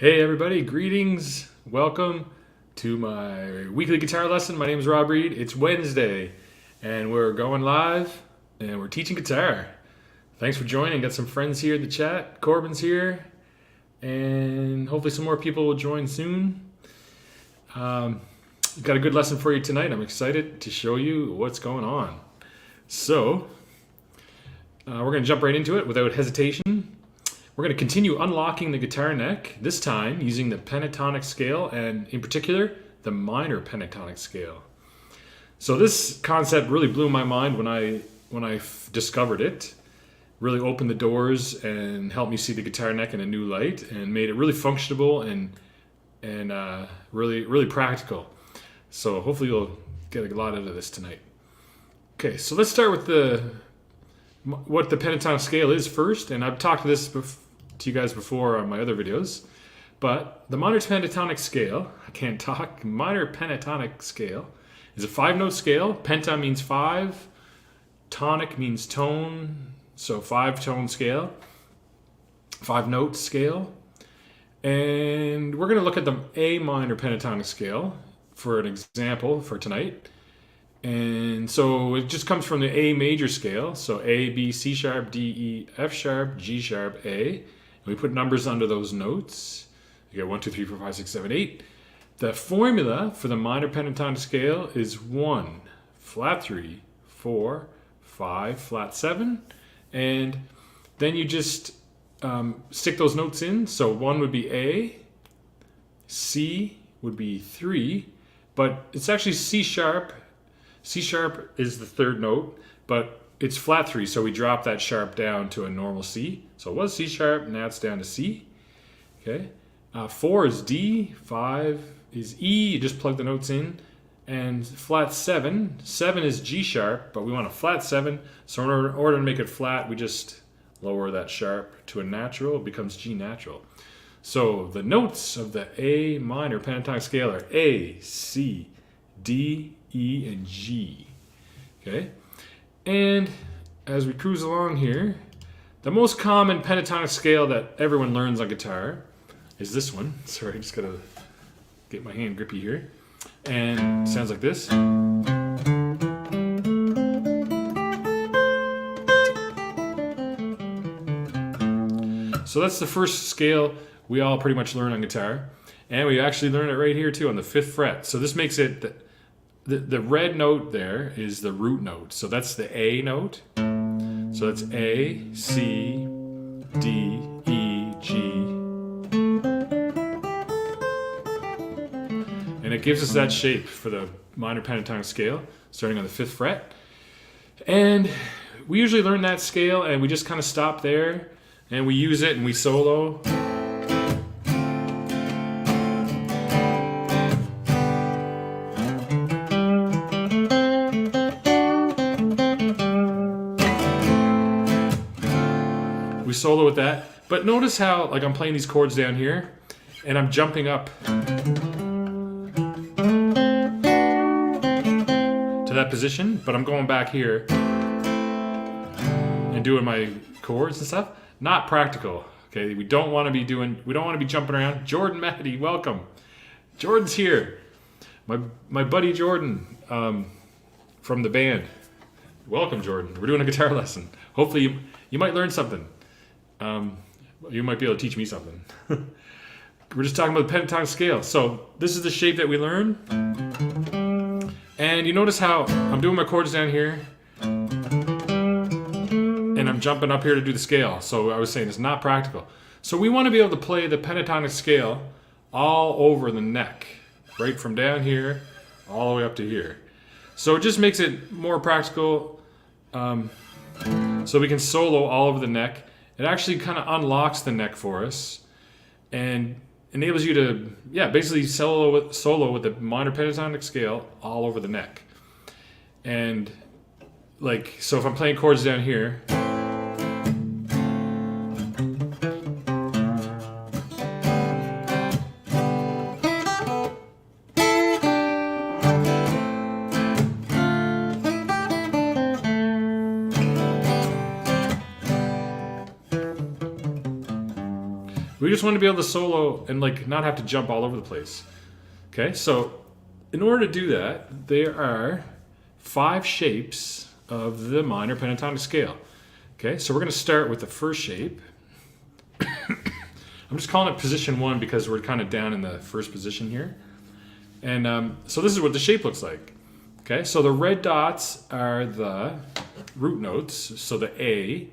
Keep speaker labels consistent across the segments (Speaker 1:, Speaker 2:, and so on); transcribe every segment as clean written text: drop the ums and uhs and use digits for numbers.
Speaker 1: Hey everybody, greetings. Welcome to my weekly guitar lesson. My name is Rob Reed. It's Wednesday and we're going live and we're teaching guitar. Thanks for joining. Got some friends here in the chat. Corbin's here and hopefully some more people will join soon. Got a good lesson for you tonight. I'm excited to show you what's going on. So we're going to jump right into it without hesitation. We're going to continue unlocking the guitar neck, this time using the pentatonic scale, and in particular, the minor pentatonic scale. So this concept really blew my mind when I discovered it. Really opened the doors and helped me see the guitar neck in a new light, and made it really functional and really practical. So hopefully you'll get a lot out of this tonight. Okay, so let's start with what the pentatonic scale is first, and I've talked to you guys before on my other videos, but the minor pentatonic scale, minor pentatonic scale is a 5-note scale. Penta means 5, tonic means tone, so 5-tone scale, 5-note scale, and we're going to look at the A minor pentatonic scale for an example for tonight. And so it just comes from the A major scale. So A, B, C sharp, D, E, F sharp, G sharp, A. And we put numbers under those notes. You get 1, 2, 3, 4, 5, 6, 7, 8. The formula for the minor pentatonic scale is 1, flat 3, 4, 5, flat 7. And then you just stick those notes in. So 1 would be A, C would be 3, but it's actually C sharp. C sharp is the 3rd note, but it's flat 3, so we drop that sharp down to a normal C. So it was C sharp, now it's down to C. Okay, 4 is D, 5 is E, you just plug the notes in, and flat 7 is G sharp, but we want a flat 7, so in order to make it flat, we just lower that sharp to a natural, it becomes G natural. So the notes of the A minor pentatonic scale are A, C, D, E, and G. Okay, and as we cruise along here, the most common pentatonic scale that everyone learns on guitar is this one. Sorry, I just gotta get my hand grippy here. And it sounds like this. So that's the first scale we all pretty much learn on guitar. And we actually learn it right here too on the 5th fret. So this makes it the red note there is the root note. So that's the A note. So that's A, C, D, E, G. And it gives us that shape for the minor pentatonic scale, starting on the 5th fret. And we usually learn that scale and we just kind of stop there and we use it and we solo. We solo with that, but notice how like I'm playing these chords down here and I'm jumping up to that position, but I'm going back here and doing my chords and stuff. Not practical. Okay, we don't want to be jumping around. Jordan Mahdi, welcome. Jordan's here. My buddy Jordan from the band. Welcome, Jordan. We're doing a guitar lesson. Hopefully you might learn something. You might be able to teach me something. We're just talking about the pentatonic scale. So this is the shape that we learn. And you notice how I'm doing my chords down here. And I'm jumping up here to do the scale. So I was saying it's not practical. So we want to be able to play the pentatonic scale all over the neck. Right from down here all the way up to here. So it just makes it more practical. So we can solo all over the neck. It actually kind of unlocks the neck for us and enables you to, basically solo with the minor pentatonic scale all over the neck. And like, so if I'm playing chords down here, We just want to be able to solo and like not have to jump all over the place. Okay, so in order to do that, there are 5 shapes of the minor pentatonic scale. Okay, so we're going to start with the first shape. I'm just calling it position 1 because we're kind of down in the first position here. And so this is what the shape looks like. Okay, so the red dots are the root notes, so the A.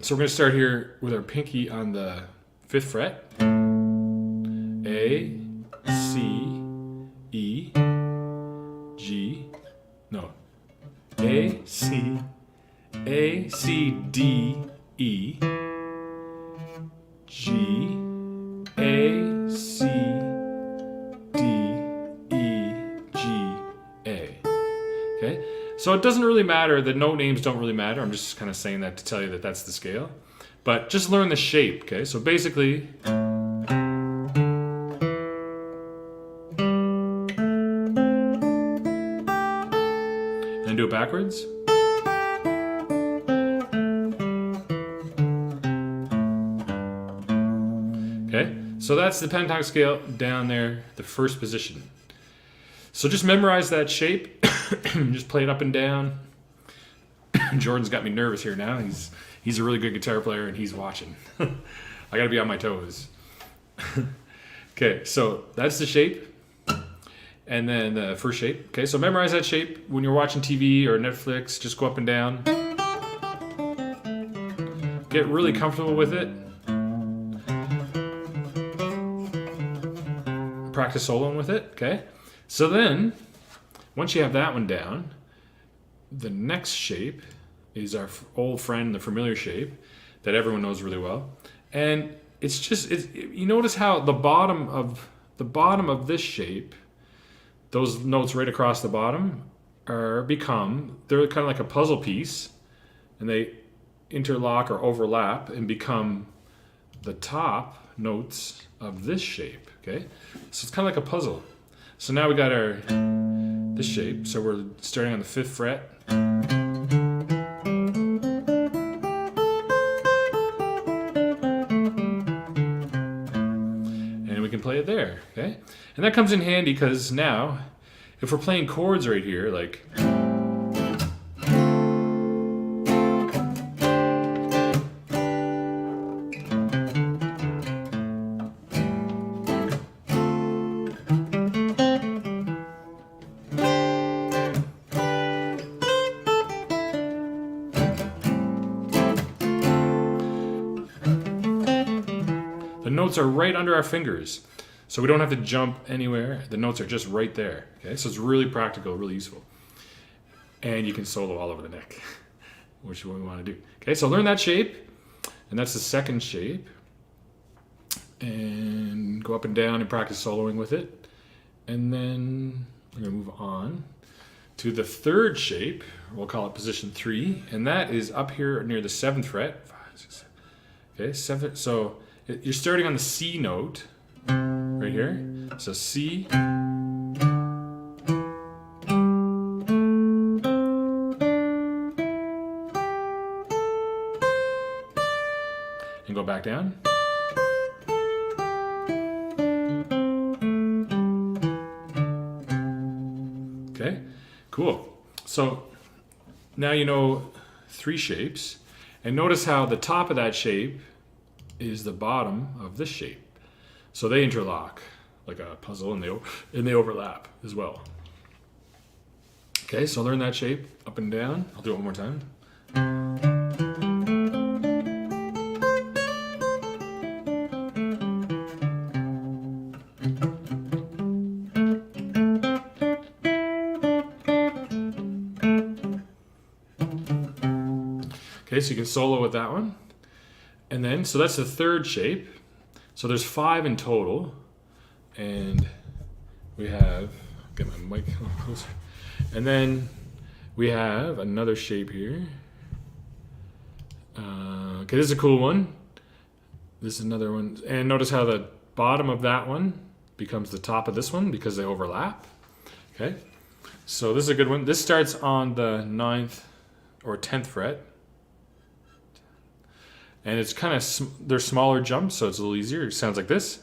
Speaker 1: So we're going to start here with our pinky on the 5th fret. A, C, E, G, no, A, C, D, E, G, A, C, D, E, G, A. Okay? So it doesn't really matter, the note names don't really matter. I'm just kind of saying that to tell you that that's the scale. But just learn the shape, okay? So basically, and do it backwards. Okay, so that's the pentatonic scale down there, the first position. So just memorize that shape. Just play it up and down. Jordan's got me nervous here now. He's a really good guitar player and he's watching. I gotta be on my toes. Okay, so that's the shape. And then the first shape. Okay, so memorize that shape. When you're watching TV or Netflix, just go up and down. Get really comfortable with it. Practice soloing with it, okay? So then, once you have that one down, the next shape is our old friend, the familiar shape that everyone knows really well. And it's just, you notice how the bottom of this shape, those notes right across the bottom they're kind of like a puzzle piece, and they interlock or overlap and become the top notes of this shape, okay? So it's kind of like a puzzle. So now we got this shape, so we're starting on the 5th fret. And we can play it there, okay? And that comes in handy because now, if we're playing chords right here, like, the notes are right under our fingers. So we don't have to jump anywhere. The notes are just right there. Okay, so it's really practical, really useful. And you can solo all over the neck, which is what we want to do. Okay, so learn that shape. And that's the second shape. And go up and down and practice soloing with it. And then we're going to move on to the third shape. We'll call it position 3. And that is up here near the 7th fret. 5, 6, 7. Okay, 7th. So you're starting on the C note right here. So C. And go back down. Okay, cool. So now you know 3 shapes. And notice how the top of that shape is the bottom of this shape. So they interlock like a puzzle, and they overlap as well. Okay, so learn that shape up and down. I'll do it one more time. Okay, so you can solo with that one. And then, so that's the third shape. So there's 5 in total. And we have, get my mic a little closer. And then we have another shape here. Okay, this is a cool one. This is another one. And notice how the bottom of that one becomes the top of this one because they overlap. Okay, so this is a good one. This starts on the 9th or 10th fret. And it's kind of, they're smaller jumps, so it's a little easier. It sounds like this.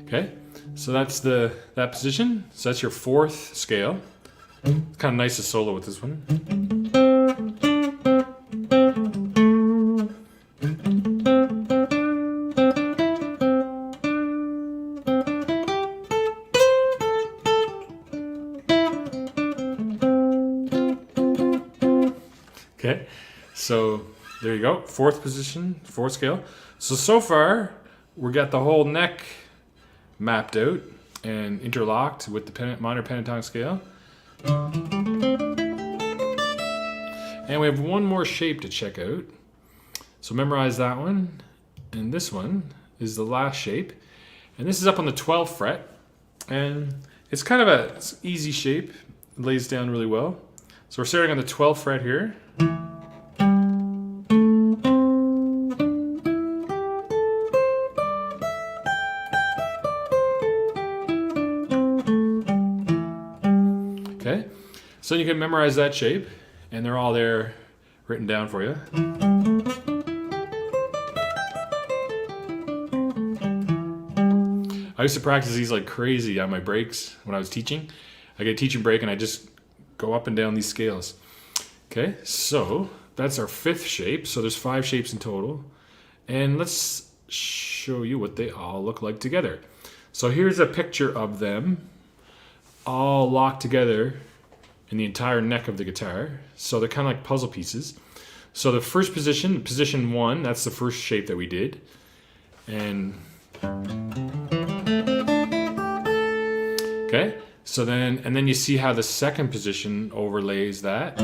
Speaker 1: Okay, so that's that position. So that's your fourth scale. It's kind of nice to solo with this one. Okay, so there you go, fourth position, fourth scale. So far, we got the whole neck mapped out and interlocked with the minor pentatonic scale. And we have one more shape to check out. So memorize that one. And this one is the last shape. And this is up on the 12th fret. And it's kind of an easy shape. It lays down really well. So we're starting on the 12th fret here. Okay, so you can memorize that shape, and they're all there written down for you. I used to practice these like crazy on my breaks when I was teaching. I get a teaching break and I just go up and down these scales. Okay, so that's our fifth shape. So there's 5 shapes in total. And let's show you what they all look like together. So here's a picture of them all locked together in the entire neck of the guitar. So they're kind of like puzzle pieces. So the first position, position 1, that's the first shape that we did. And okay, so then you see how the second position overlays that.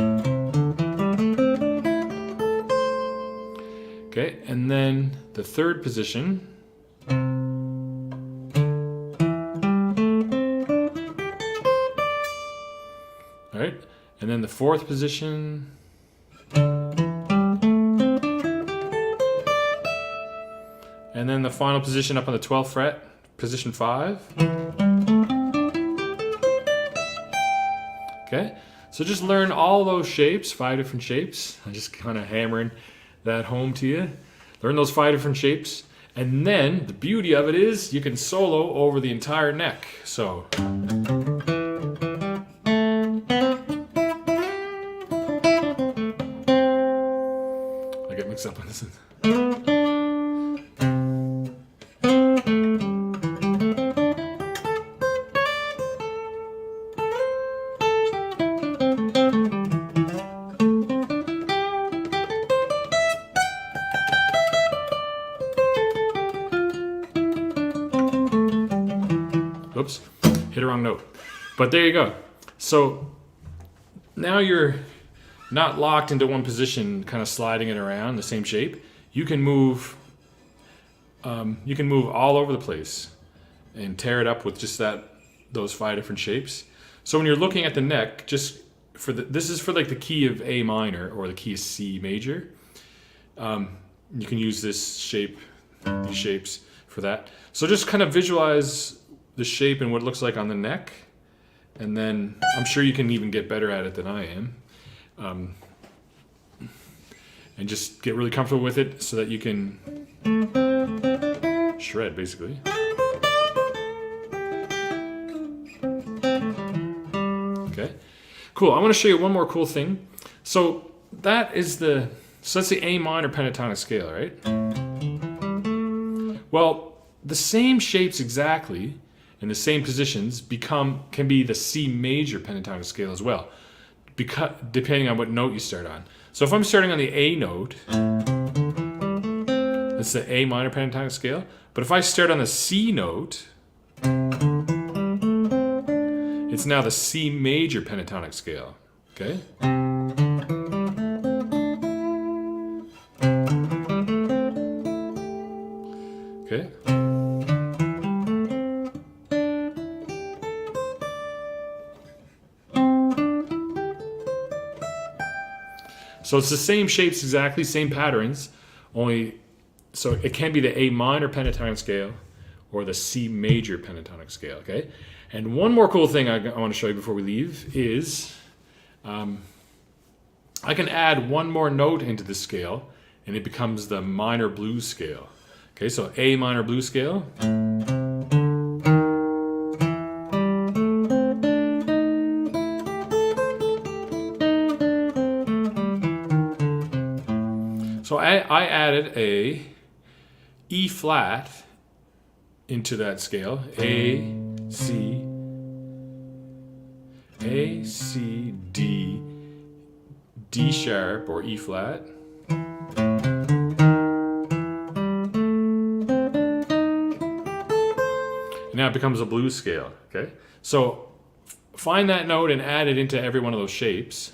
Speaker 1: Okay, and then the third position. All right, and then the fourth position. And then the final position up on the 12th fret, position 5. Okay, so just learn all those shapes, 5 different shapes. I'm just kind of hammering that home to you. Learn those 5 different shapes. And then the beauty of it is you can solo over the entire neck. So. I get mixed up on this one. Oops, hit a wrong note. But there you go. So now you're not locked into one position, kind of sliding it around the same shape. You can move all over the place and tear it up with just those 5 different shapes. So when you're looking at the neck, just this is for like the key of A minor or the key of C major. You can use this shape, these shapes for that. So just kind of visualize the shape and what it looks like on the neck, and then I'm sure you can even get better at it than I am, and just get really comfortable with it so that you can shred basically. Okay, cool. I want to show you one more cool thing. So that's the A minor pentatonic scale, right? Well, the same shapes exactly in the same positions can be the C major pentatonic scale as well, depending on what note you start on. So if I'm starting on the A note, that's the A minor pentatonic scale. But if I start on the C note, it's now the C major pentatonic scale. Okay? Okay? So it's the same shapes exactly, same patterns, so it can be the A minor pentatonic scale, or the C major pentatonic scale, okay? And one more cool thing I want to show you before we leave is I can add one more note into the scale and it becomes the minor blues scale. Okay, so A minor blues scale. So I added a E flat into that scale. A, C, D, D sharp or E flat. And now it becomes a blues scale, okay? So find that note and add it into every one of those shapes.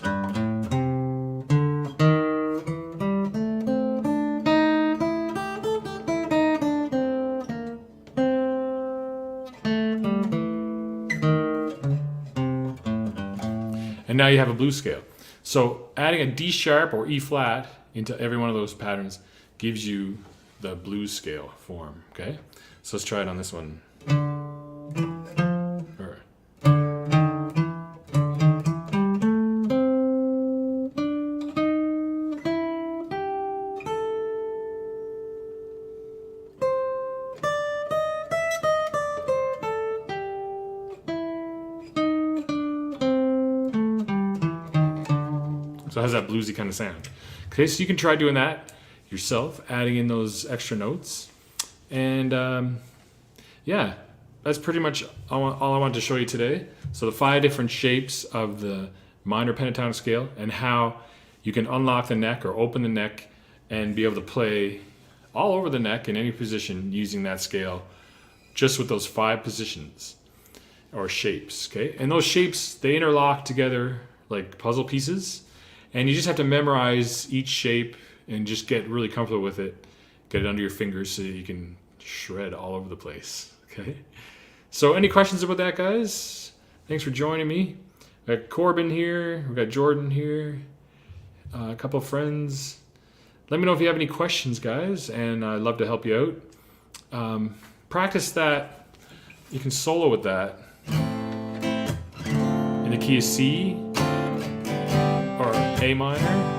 Speaker 1: And now you have a blues scale. So adding a D sharp or E flat into every one of those patterns gives you the blues scale form, okay? So let's try it on this one. So it has that bluesy kind of sound. Okay, so you can try doing that yourself, adding in those extra notes. And yeah, that's pretty much all I wanted to show you today. So the 5 different shapes of the minor pentatonic scale and how you can unlock the neck or open the neck and be able to play all over the neck in any position using that scale just with those 5 positions or shapes, okay? And those shapes, they interlock together like puzzle pieces. And you just have to memorize each shape and just get really comfortable with it. Get it under your fingers so that you can shred all over the place. Okay. So any questions about that, guys? Thanks for joining me. We got Corbin here. We got Jordan here. A couple of friends. Let me know if you have any questions, guys, and I'd love to help you out. Practice that. You can solo with that in the key of C or A minor.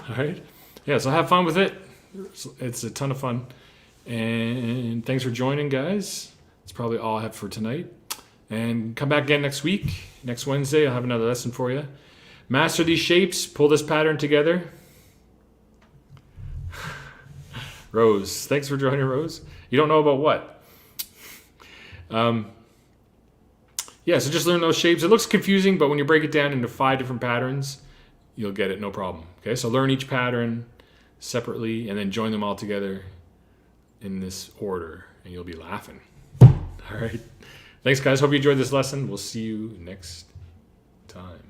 Speaker 1: All right. Yeah, so have fun with it. It's a ton of fun. And thanks for joining, guys. That's probably all I have for tonight. And come back again next week. Next Wednesday, I'll have another lesson for you. Master these shapes. Pull this pattern together. Rose. Thanks for joining, Rose. You don't know about what? Yeah, so just learn those shapes. It looks confusing, but when you break it down into 5 different patterns, you'll get it no problem. Okay, so learn each pattern separately and then join them all together in this order and you'll be laughing. All right. Thanks, guys. Hope you enjoyed this lesson. We'll see you next time.